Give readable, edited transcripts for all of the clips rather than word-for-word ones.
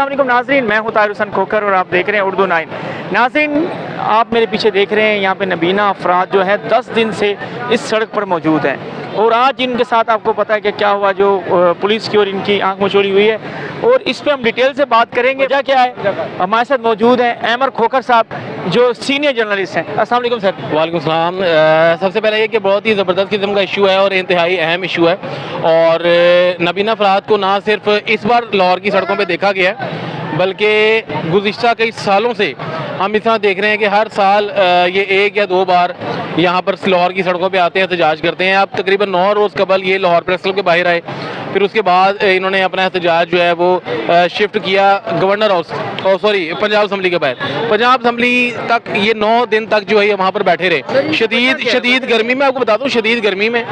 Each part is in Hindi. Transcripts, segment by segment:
अस्सलाम वालेकुम नाज़रीन, मैं हूं ताहिर हुसैन खोखर और आप देख रहे हैं उर्दू 9। नाज़रीन, आप मेरे पीछे देख रहे हैं यहाँ पे नबीना अफराद जो है 10 दिन से इस सड़क पर मौजूद हैं और आज इनके साथ आपको पता है कि क्या हुआ, जो पुलिस की और इनकी आंख मचोड़ी हुई है और इस पर हम डिटेल से बात करेंगे। वजह क्या है? हमारे साथ मौजूद हैं अहमद खोखर साहब जो सीनियर जर्नलिस्ट हैं। अस्सलाम वालेकुम सर। वालेकुम सलाम। सबसे पहले ये कि बहुत ही ज़बरदस्त किस्म का इशू है और इंतहाई अहम इशू है और नबीना अफराद को ना सिर्फ इस बार लाहौर की सड़कों पे देखा गया है बल्कि गुज़िश्ता कई सालों से हम इस तरह देख रहे हैं कि हर साल ये 1 या 2 बार यहाँ पर लाहौर की सड़कों पे आते हैं, एहतजाज करते हैं। अब तकरीबन 9 रोज़ कबल ये लाहौर प्रेस क्लब के बाहर आए, फिर उसके बाद इन्होंने अपना एहतजाज जो है वो शिफ्ट किया गवर्नर हाउस, पंजाब असम्बली के बाहर। पंजाब असम्बली तक ये 9 दिन तक जो है ये वहाँ पर बैठे रहे, शदीद गर्मी में, आपको बता दूँ शदीद गर्मी में,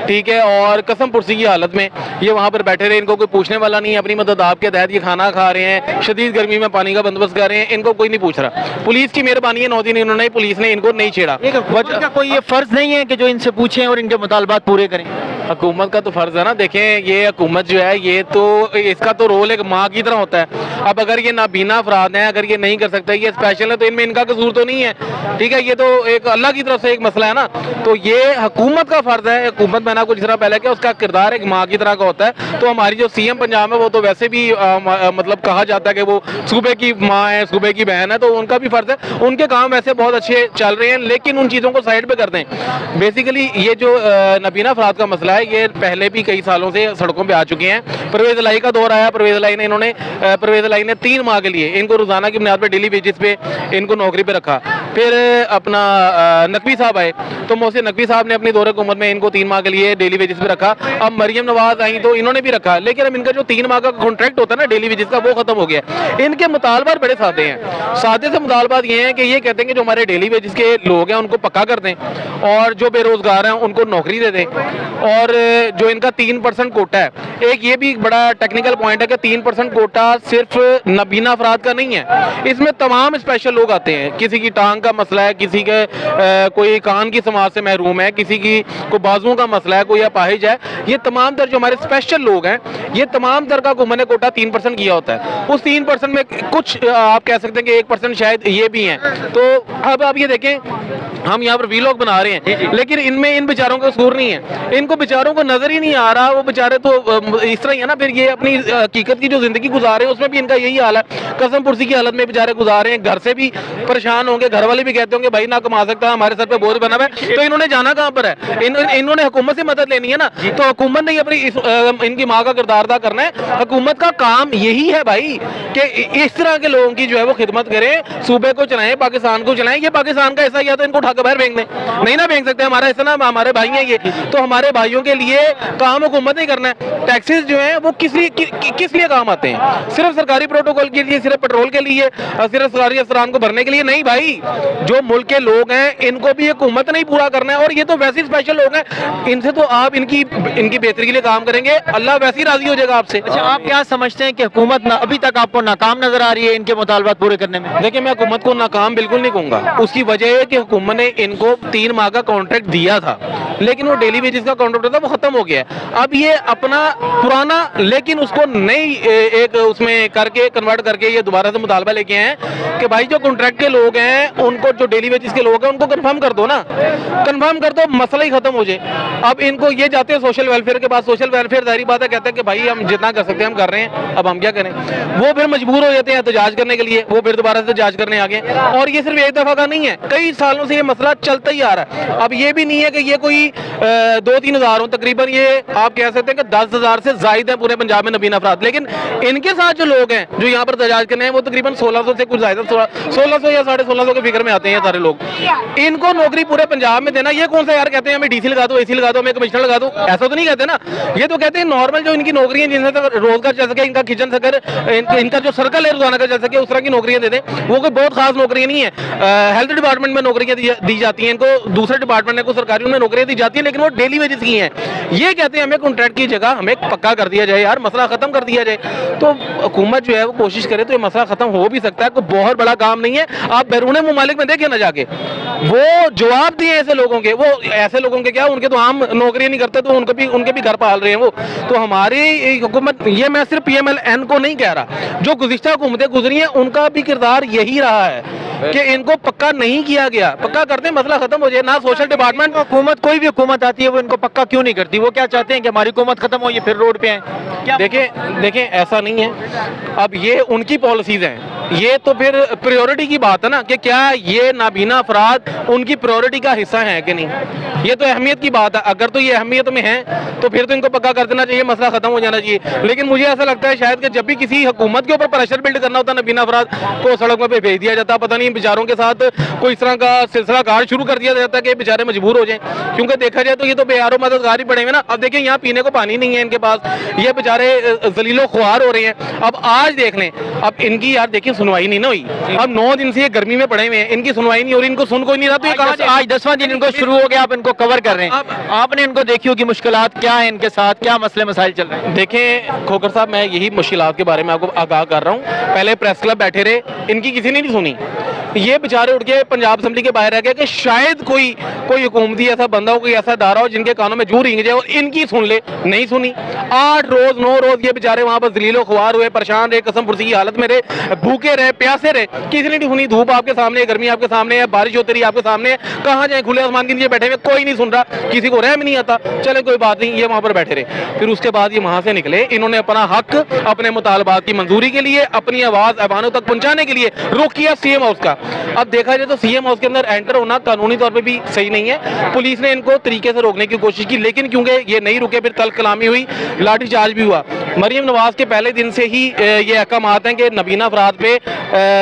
ठीक है, और कसम पुरसी की हालत में ये वहाँ पर बैठे रहे। इनको कोई पूछने वाला नहीं है, अपनी मदद आपके तहत ये खाना खा रहे हैं, शदीद गर्मी में पानी का बंदोबस्त कर रहे हैं, इनको कोई नहीं पूछ रहा। पुलिस की मेहरबानी है, 9 दिन इन्होंने, पुलिस ने इनको नहीं छेड़ा। का कोई ये फर्ज नहीं है कि जो इनसे पूछें और इनके मुतालबात पूरे करें? हुकूमत का तो फर्ज है ना। देखें, ये हुकूमत जो है ये तो इसका तो रोल एक माँ की तरह होता है। अब अगर ये नाबीना अफराद हैं, अगर ये नहीं कर सकते, ये स्पेशल है, तो इनमें इनका कसूर तो नहीं है, ठीक है। ये तो एक अल्लाह की तरफ से एक मसला है ना, तो ये हुकूमत का फर्ज है। हुकूमत मैंने आपको जिस तरह पहले किया, उसका किरदार एक माँ की तरह का होता है। तो हमारी जो सीएम पंजाब है वो तो वैसे भी मतलब कहा जाता है कि वो सूबे की माँ है, सूबे की बहन है, तो उनका भी फर्ज है। उनके काम वैसे बहुत अच्छे चल रहे हैं, लेकिन उन चीज़ों को साइड पे कर दें। बेसिकली ये जो नबीना अफराद का मसला है, ये पहले भी कई सालों से सड़कों पे आ चुके हैं। परवेज़ लाई का दौर आया, परवेज़ लाई ने 3 माह के लिए इनको रोजाना की बुनियाद पे डेली बेसिस पे इनको नौकरी पे रखा। फिर अपना नकवी साहब आए, तो मोहसिन नकवी साहब ने अपनी दौरे हुकूमत में इनको 3 माह के लिए डेली बेसिस पे रखा। अब मरियम नवाज आई तो इन्होंने भी रखा, लेकिन अब इनका जो 3 माह का कॉन्ट्रैक्ट होता है ना डेली बेसिस का, वो खत्म हो गया। इनके मुतालबात बड़े सादे हैं। सादे से मुतालबात ये हैं कि ये कहते हैं कि जो हमारे डेली बेसिस के लोग हैं उनको पक्का कर दें और जो बेरोजगार हैं उनको नौकरी दे दें, और जो इनका 3% कोटा है, एक ये भी बड़ा टेक्निकल पॉइंट है कि 3% कोटा सिर्फ नबीना अफराद का नहीं है, इसमें तमाम स्पेशल लोग आते हैं। किसी की टांग का मसला है, किसी के कोई कान की समाज से महरूम है, किसी की कोई बाजुओं का मसला है, कोई अपाहिज है, ये तमाम तर जो हमारे स्पेशल लोग हैं, ये तमाम तर का हुकूमत ने कोटा 3% किया होता है। उस 3% में कुछ आप कह सकते हैं कि 1% शायद ये भी हैं। तो अब आप ये देखें, हम यहाँ पर वीलॉग बना रहे हैं, लेकिन इनमें इन बेचारों का कसूर नहीं है, इनको बेचारों को नजर ही नहीं आ रहा। वो बेचारे तो इस तरह ही है ना, फिर ये अपनी हकीकत की जो जिंदगी गुजार रहे हैं उसमें भी इनका यही हाल है। कसम पुरसी की हालत में बेचारे गुजार रहे हैं, घर से भी परेशान होंगे, घर वाले भी कहते होंगे भाई ना कमा सकता, हमारे सर पे बोझ बना हुआ है, तो इन्होंने जाना कहाँ पर है? इन्होंने हुकूमत से मदद लेनी है ना, तो हुकूमत ने अपनी इनकी माँ का किरदार अदा करना है। हुकूमत का काम यही है भाई कि इस तरह के लोगों की जो है वो खिदमत करें, सूबे को चलाएं, पाकिस्तान को चलाएं। ये पाकिस्तान का ऐसा, या तो इनको उठा के बाहर फेंक दें, नहीं ना फेंक सकते, हमारा ऐसा ना, हमारे भाई हैं ये, तो हमारे भाइयों के लिए काम हुकूमत नहीं करना है। टैक्सेस जो है वो किस लिए काम आते हैं? सिर्फ सरकारी प्रोटोकॉल के लिए, सिर्फ पेट्रोल के लिए, सिर्फ सरकारी अफसरान को भरने के लिए नहीं भाई। जो मुल्क के लोग हैं इनको भी हुकूमत नहीं पूरा करना है, और ये तो वैसे स्पेशल लोग हैं, इनसे तो आप इनकी बेहतरी के लिए काम करेंगे, अल्लाह वैसे ही राजी हो जाएगा आपसे। अच्छा, आप क्या समझते हैं कि हुकूमत अभी तक आपको नाकाम नजर आ रही है इनके मुतालबात पूरे करने में? देखिए, मैं हुकूमत को नाकाम बिल्कुल नहीं कहूँगा। उसकी वजह है कि हुकूमत ने इनको 3 माह का कॉन्ट्रैक्ट दिया था, लेकिन वो डेली बेसिस का कॉन्ट्रैक्ट था, वो खत्म हो गया। अब ये अपना पुराना, लेकिन उसको नई एक उसमें करके कन्वर्ट करके ये दोबारा से मुतालबा लेके आए हैं कि भाई जो कॉन्ट्रैक्ट के लोग हैं उनको, जो डेली बेसिस के लोग हैं उनको कंफर्म कर दो ना, कंफर्म कर दो, मसला ही खत्म हो जाए। अब इनको ये जाते हैं सोशल वेलफेयर के पास, सोशल वेलफेयर जाहिर बात है कहते हैं कि भाई हम जितना कर सकते हैं हम कर रहे हैं, अब हम क्या करें। वो फिर मजबूर हो जाते हैं एहतजाज करने के लिए, वो फिर दोबारा से जांच करने आ गए। और ये सिर्फ एक दफा का नहीं है, कई सालों से ये मसला चलता ही आ रहा है। अब ये भी नहीं है कि ये कोई 2-3 हज़ार हो, तकरीबन ये आप कह सकते हैं कि 10,000 से जायद है पूरे पंजाब में नबीना अफराद। लेकिन इनके साथ जो लोग हैं जो यहाँ पर एहतजाज करने हैं वो तकरीबन 1600 से कुछ जायद, 1600 या 1650 के फिगर में आते हैं सारे लोग। इनको नौकरी पूरे पंजाब में देना, ये कौन सा यार कहते हैं हमें डीसी लगा दो, एसी लगा दो, हमें कमिश्नर लगा दो, ऐसा तो नहीं कहते ना। ये तो कहते हैं नॉर्मल जो इनकी नौकरियां जिनसे रोजगार चल सके, इनका किचन सकर, इनका जो सर्कल है रोजाना का चल सके, उस तरह की नौकरियां दे दें। वो कोई बहुत खास नौकरियां नहीं है। हेल्थ डिपार्टमेंट में नौकरियां दी जाती हैं इनको, दूसरे डिपार्टमेंट में सरकारी में नौकरियां दी जाती है, लेकिन वो डेली वेजेस की हैं। ये कहते हैं हमें कॉन्ट्रैक्ट की जगह मसला हमें पक्का कर दिया जाए यार, मसला ख़त्म कर दिया जाए। तो हुकूमत जो है वो कोशिश करे तो ये मसला ख़त्म हो भी सकता है, कोई बहुत बड़ा काम नहीं है। आप बैरून मुमालिक में देखें ना जाके, वो जवाब दिए ऐसे लोगों के, वो ऐसे लोगों के क्या, उनके तो आम नौकरी नहीं करते तो उनके भी घर पाल रहे हैं वो। तो हमारी हुकूमत, ये मैं सिर्फ PMLN को नहीं कह रहा, जो गुज़िश्ता हुकूमतें गुजरी हैं उनका भी किरदार यही रहा है कि इनको पक्का नहीं किया गया। पक्का करते मसला खत्म हो जाए ना। सोशल डिपार्टमेंट, हुकूमत, कोई भी हुकूमत आती है वो इनको पक्का क्यों नहीं करती? वो क्या चाहते हैं कि हमारी हुकूमत खत्म हो, ये फिर रोड पे आए? क्या देखें ऐसा नहीं है। अब ये उनकी पॉलिसीज हैं, ये तो फिर प्रायोरिटी की बात है ना कि क्या ये नाबीना अफराद उनकी प्रायोरिटी का हिस्सा है कि नहीं, ये तो अहमियत की बात है। अगर तो ये अहमियत में है तो फिर तो इनको पक्का कर देना चाहिए, मसला खत्म हो जाना चाहिए। लेकिन मुझे ऐसा लगता है शायद कि जब भी किसी हुकूमत के ऊपर प्रेशर बिल्ड करना होता है, नाबीना अफराद को सड़क पर भेज दिया जाता है। पता नहीं बेचारों के साथ कोई इस तरह का सिलसिला कार शुरू कर दिया जाता है कि बेचारे मजबूर हो जाएं। क्योंकि देखा जाए तो ये तो बेयारो मददगार ही पड़े हुए ना। अब देखिए यहाँ पीने को पानी नहीं है इनके पास, ये बेचारे जलीलो ख्वार हो रहे हैं। अब आज देख लें, अब इनकी यार देखिए सुनवाई नहीं ना हुई। अब 9 दिन से ये गर्मी में पड़े हुए हैं, इनकी सुनवाई नहीं हो रही, इनको सुन कोई नहीं रहा। तो ये कहाँ से, आज 10वां दिन इनको शुरू हो गया, आप इनको कवर कर रहे हैं। आपने इनको देखी होगी मुश्किलात क्या है इनके साथ, क्या मसले मसाइल चल रहे हैं? देखें खोकर साहब, मैं यही मुश्किलात के बारे में आपको आगाह कर रहा हूँ। पहले प्रेस क्लब बैठे रहे, इनकी किसी ने नहीं सुनी। ये बेचारे उठ के पंजाब असेंबली के बाहर रह गए कि शायद कोई हुकूमती ऐसा बंदा हो, कोई ऐसा इदारा हो जिनके कानों में जू रेंग जाए और इनकी सुन ले। नहीं सुनी। 8 रोज 9 रोज ये बेचारे वहां पर जलीलो ख्वार हुए, परेशान रहे, कसम पुरसी की हालत में रहे, भूखे रहे, प्यासे रहे, किसी ने नहीं सुनी। धूप आपके सामने है, गर्मी आपके सामने है, बारिश होती रही आपके सामने है, कहाँ जाए, खुले आसमान के नीचे बैठे हुए, कोई नहीं सुन रहा, किसी को रहम नहीं आता। चले कोई बात नहीं, ये वहां पर बैठे रहे। फिर उसके बाद ये वहां से निकले, इन्होंने अपना हक, अपने मुतालबात की मंजूरी के लिए, अपनी आवाज ऐवानों तक पहुंचाने के लिए रुख किया CM हाउस का। अब देखा जाए तो CM हाउस के अंदर एंटर होना कानूनी तौर पे भी सही नहीं है। पुलिस ने इनको तरीके से रोकने की कोशिश की, लेकिन क्योंकि ये नहीं रुके, फिर तल कलामी हुई, लाठीचार्ज भी हुआ। मरियम नवाज के पहले दिन से ही ये अहकाम आते हैं कि नबीना अफराद पे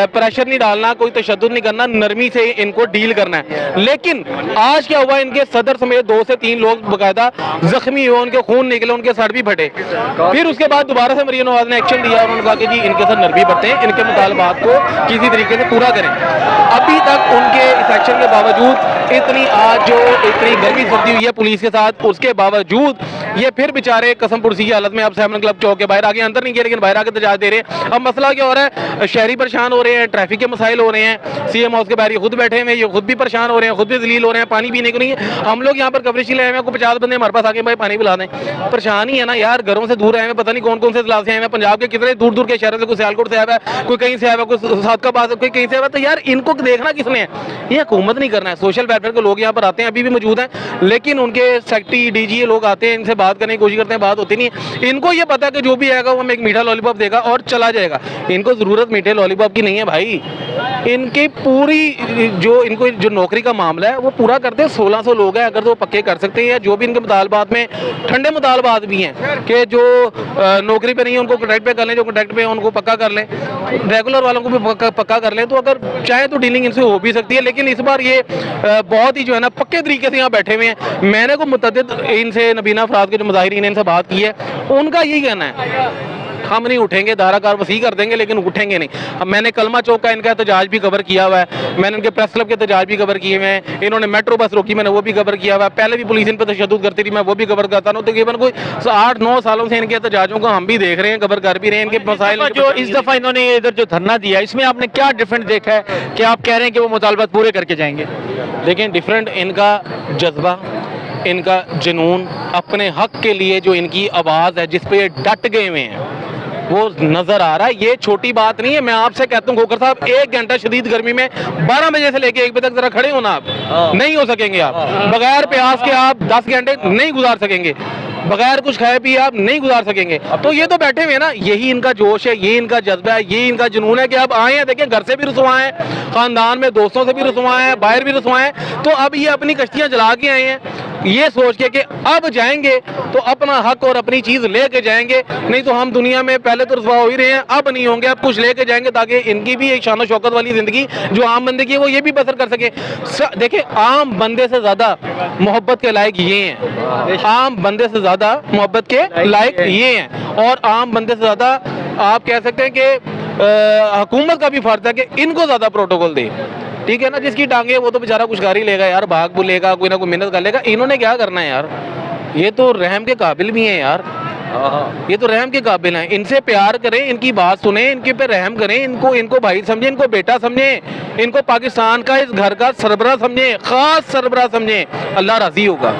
प्रेशर नहीं डालना, कोई तशद्दुद नहीं करना, नरमी से इनको डील करना है। लेकिन आज क्या हुआ, इनके सदर समेत 2 से 3 लोग बाकायदा जख्मी हुए, उनके खून निकले, उनके सर भी फटे। फिर उसके बाद दोबारा से मरियम नवाज ने एक्शन लिया और उन्होंने कहा कि जी इनके साथ नरमी बरतें, इनके मुतालबात को किसी तरीके से पूरा करें। अभी तक उनके इस एक्शन के बावजूद, इतनी आज जो इतनी गर्मी सर्दी हुई है पुलिस के साथ, उसके बावजूद ये फिर बेचारे कसम पुरसी की हालत में अब सैमन क्लब चौक के बाहर आगे, अंदर नहीं किया लेकिन बाहर आके तजाज दे रहे हैं। अब मसला क्या हो रहा है, शहरी परेशान हो रहे हैं, ट्रैफिक के मसाइल हो रहे हैं। CM हाउस के बाहर ये खुद बैठे हुए हैं, ये खुद भी परेशान हो रहे हैं, खुद भी जलील हो रहे हैं, पानी पीने को नहीं है। हम लोग यहाँ पर कवरेज ले आए हैं, 50 बंदे हमारे पास आके भाई पानी पिला दें, परेशान ही है ना यार। घरों से दूर आए हैं, पता नहीं कौन कौन से जिला से आए हैं, पंजाब के कितने दूर दूर के शहरों से, कोई सियालकोट से आया है, कोई कहीं से आया है, कोई सादकाबाद, कोई कहीं से आया है। तो यार इनको देखना किसने है, ये हुकूमत नहीं करना है। सोशल वेलफेयर के लोग यहाँ पर आते हैं, अभी भी मौजूद हैं, लेकिन उनके सेक्रेटरी DG लोग आते हैं, इनसे बात करने की कोशिश करते हैं, बात होती नहीं है। इनको ये पता है कि जो भी आएगा वो हमें एक मीठा लॉलीपॉप देगा और चला जाएगा। इनको जरूरत मीठे लॉलीपॉप की नहीं है भाई। इनकी पूरी जो नौकरी का मामला है वो पूरा करते हैं। 1600 लोग हैं, अगर तो पक्के कर सकते हैं, जो भी इनके मुतालबात में ठंडे मुतालबात भी हैं कि जो नौकरी पे नहीं है उनको कॉन्ट्रैक्ट पे कर लें, जो कॉन्ट्रैक्ट पे है उनको पक्का कर लें, रेगुलर वालों को भी पक्का कर लें, तो अगर चाहे तो डीलिंग इनसे हो भी सकती है। लेकिन इस बार ये बहुत ही जो है ना पक्के तरीके से यहाँ बैठे हुए हैं। मैंने को मुतअद्दिद इनसे नबीना अफराद के जो मुजाहिरीन इनसे बात की है, उनका यही कहना है हम नहीं उठेंगे, दाराकार वसी कर देंगे लेकिन उठेंगे नहीं। अब मैंने कलमा चौक का इनका एहतजाज भी कवर किया हुआ है, मैंने इनके प्रेस क्लब के एहतजाज भी कवर किए हुए हैं, इन्होंने मेट्रो बस रोकी, मैंने वो भी कवर किया हुआ है। पहले भी पुलिस इन पर तशद्दुद करती थी, मैं वो भी कवर करता हूँ। तकरीबन कोई 8-9 सालों से इनके एहतजाजों को हम भी देख रहे हैं, कवर कर भी रहे हैं। इनके मसाइल जो इस दफा इन्होंने इधर जो धरना दिया, इसमें आपने क्या डिफरेंट देखा है कि आप कह रहे हैं कि वो मुतालबात पूरे करके जाएंगे? लेकिन डिफरेंट इनका जज्बा, इनका जुनून, अपने हक के लिए जो इनकी आवाज़ है जिस पे ये डट गए हुए हैं, वो नजर आ रहा है। ये छोटी बात नहीं है। मैं आपसे कहता हूँ खोकर साहब, 1 घंटा शदीद गर्मी में 12 बजे से लेके 1 बजे तक जरा खड़े होना, आप नहीं हो सकेंगे। आप बगैर प्यास के आप 10 घंटे नहीं गुजार सकेंगे, बगैर कुछ खाए पिए आप नहीं गुजार सकेंगे। तो ये तो बैठे हुए ना, यही इनका जोश है, ये इनका जज्बा है, ये इनका जुनून है कि अब आए हैं। देखिए घर से भी रुसवा है, खानदान में दोस्तों से भी रुसवा है, बाहर भी रुसवा है, तो अब ये अपनी कश्तियां जला के आए हैं ये सोच के कि अब जाएंगे तो अपना हक और अपनी चीज लेके जाएंगे। नहीं तो हम दुनिया में पहले तो रुसवा हो ही रहे हैं, अब नहीं होंगे, अब कुछ लेके जाएंगे ताकि इनकी भी एक शान शौकत वाली जिंदगी जो आम बंदे की है वो ये भी बसर कर सके। देखिए आम बंदे से ज्यादा मोहब्बत के लायक ये हैं, आम बंदे से ज्यादा मोहब्बत के लायक ये हैं, और आम बंदे से ज्यादा आप कह सकते हैं कि हुकूमत का भी फर्ज है कि इनको ज्यादा प्रोटोकॉल दे। ठीक है ना, जिसकी टांगे वो तो बेचारा कुछ गाड़ी लेगा यार, भाग बुलेगा, कोई ना कोई मेहनत कर लेगा। इन्होंने क्या करना है यार, ये तो रहम के काबिल भी हैं यार। ये तो रहम के काबिल हैं, इनसे प्यार करें, इनकी बात सुने, इनके पे रहम करें, इनको भाई समझें, इनको बेटा समझें, इनको पाकिस्तान का इस घर का सरबराह समझें, खास सरबराह समझें, अल्लाह राजी होगा।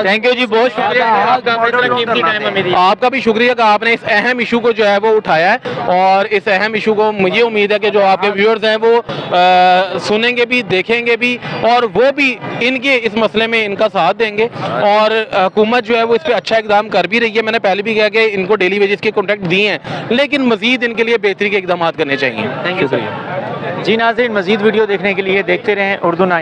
थैंक यू जी, बहुत शुक्रिया आपका, अपना कीमती टाइम हमें दिया। आपका भी शुक्रिया कि आपने इस अहम इशू को जो है वो उठाया है, और इस अहम इशू को मुझे उम्मीद है कि जो आपके व्यूअर्स हैं वो सुनेंगे भी, देखेंगे भी, और वो भी इनके इस मसले में इनका साथ देंगे। और हुकूमत जो है वो इस पर अच्छा इकदाम कर भी रही है। मैंने पहले भी कहा कि इनको डेली वेजेस के कॉन्ट्रैक्ट दिए हैं, लेकिन मजीद इनके लिए बेहतरी के इकदाम करने चाहिए। Thank you sir. जी नाज़रीन, मजीद वीडियो देखने के लिए देखते रहें उर्दू 9।